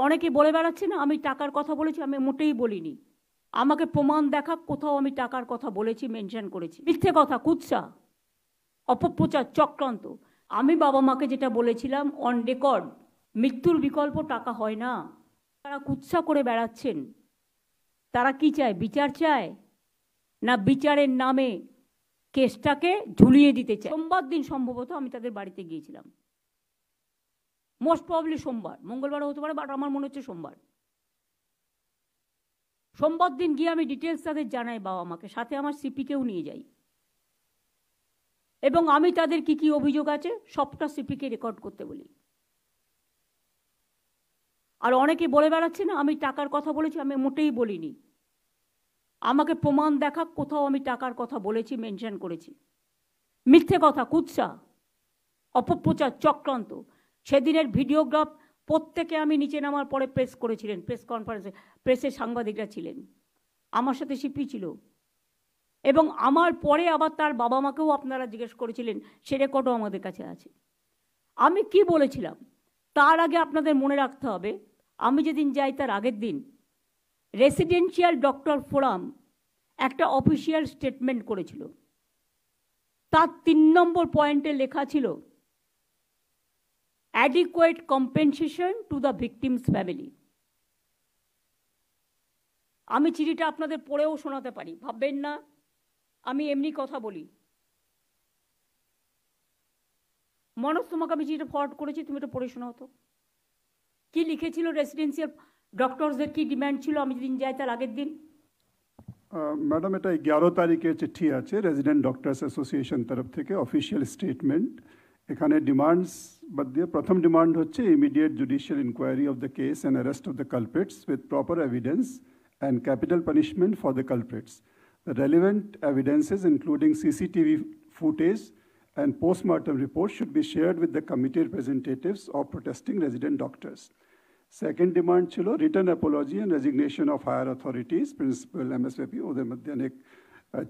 অনেকে বলে বেড়াচ্ছে না আমি টাকার কথা বলেছি, আমি মোটেই বলিনি। আমাকে প্রমাণ দেখা, কোথাও আমি টাকার কথা বলেছি, মেনশন করেছি। মিথ্যে কথা, কুৎসা, অপপ্রচার, চক্রান্ত। আমি বাবা মাকে যেটা বলেছিলাম অন রেকর্ড, মৃত্যুর বিকল্প টাকা হয় না। তারা কুৎসা করে বেড়াচ্ছেন। তারা কি চায়? বিচার চায়, না বিচারের নামে কেসটাকে ঝুলিয়ে দিতে চায়? সোমবার দিন সম্ভবত আমি তাদের বাড়িতে গিয়েছিলাম, মোস্ট প্রবাবলি সোমবার, মঙ্গলবারও হতে পারে, বাট আমার মনে হচ্ছে সোমবার। সোমবার দিন গিয়ে আমি ডিটেলস তাদের জানাই বাবা মাকে, সাথে আমার সিপিকেও নিয়ে যাই, এবং আমি তাদের কি কি অভিযোগ আছে সবটা সিপিকে রেকর্ড করতে বলি। আর অনেকে বলে বেড়াচ্ছে না আমি টাকার কথা বলেছি, আমি মোটেই বলিনি। আমাকে প্রমাণ দেখা, কোথাও আমি টাকার কথা বলেছি, মেনশন করেছি। মিথ্যে কথা, কুৎসা, অপপ্রচার, চক্রান্ত। সেদিনের ভিডিওগ্রাফ প্রত্যেকে আমি নিচে নামার পরে প্রেস করেছিলেন, প্রেস কনফারেন্সে প্রেসের সাংবাদিকরা ছিলেন, আমার সাথে সিপি ছিল, এবং আমার পরে আবার তার বাবা মাকেও আপনারা জিজ্ঞেস করেছিলেন, সে রেকর্ডও আমাদের কাছে আছে। আমি কি বলেছিলাম তার আগে আপনাদের মনে রাখতে হবে, আমি যেদিন যাই তার আগের দিন রেসিডেন্সিয়াল ডক্টর ফোরাম একটা অফিসিয়াল স্টেটমেন্ট করেছিল। তার 3 নম্বর পয়েন্টে লেখা ছিল adequate compensation to the victims family. আমি চিঠিটা আপনাদের পড়েও শোনাতে পারি, ভাববেন না আমি এমনি কথা বলি। মনোজ, তোমাকে আমি চিঠিটা ফরওয়ার্ড করেছি, তুমি এটা পড়ে শোনাও তো। কি লিখেছিল রেসিডেন্সিয়াল ডক্টরসদের, কি ডিমান্ড ছিল আমি যেদিন যাই তার আগের দিন? ম্যাডাম, এটা 11 তারিখে চিঠি আছে রেজিডেন্ট ডক্টরস অ্যাসোসিয়েশন তরফ থেকে, অফিসিয়াল স্টেটমেন্ট। এখানে ডিমান্ডস বাদ দিয়ে প্রথম ডিমান্ড হচ্ছে immediate judicial inquiry of the case and arrest of the culprits with proper evidence and capital punishment for the culprits. The relevant evidences, including CCTV footage and post-mortem reports, should be shared with the committee representatives of protesting resident doctors. Second demand chilo written apology and resignation of higher authorities, principal MSVP Uday Madhyanik,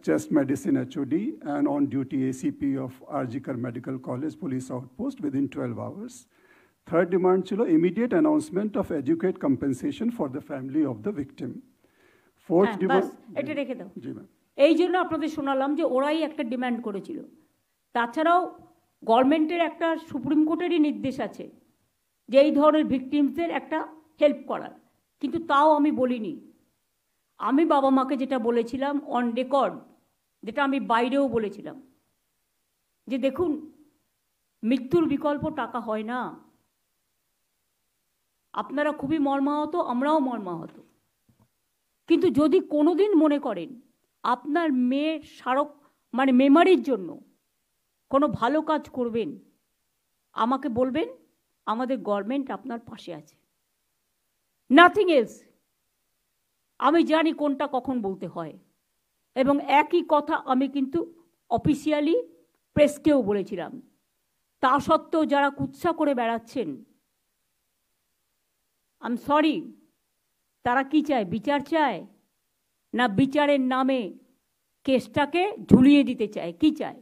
chest medicine HOD, and on-duty ACP of Arjikar Medical College Police Outpost within 12 hours. Third demand chilo immediate announcement of adequate compensation for the family of the victim. এটা রেখে দাও। এই জন্য আপনাদের শোনালাম যে ওরাই একটা ডিমান্ড করেছিল। তাছাড়াও গভর্নমেন্টের একটা সুপ্রিম কোর্টেরই নির্দেশ আছে যে এই ধরনের ভিকটিমসদের একটা হেল্প করার, কিন্তু তাও আমি বলিনি। আমি বাবা মাকে যেটা বলেছিলাম অন রেকর্ড, যেটা আমি বাইরেও বলেছিলাম, যে দেখুন মৃত্যুর বিকল্প টাকা হয় না। আপনারা খুবই মর্মাহত, আমরাও মর্মাহত, কিন্তু যদি কোনোদিন মনে করেন আপনার মেয়ের স্মারক মানে মেমারির জন্য কোনো ভালো কাজ করবেন, আমাকে বলবেন, আমাদের গভর্নমেন্ট আপনার পাশে আছে, নাথিং এলস। আমি জানি কোনটা কখন বলতে হয়, এবং একই কথা আমি কিন্তু অফিসিয়ালি প্রেসকেও বলেছিলাম। তা সত্ত্বেও যারা কুৎসা করে বেড়াচ্ছেন, আই এম সরি, তারা কি চায়? বিচার চায়, না বিচারের নামে কেসটাকে ঝুলিয়ে দিতে চায়? কি চায়?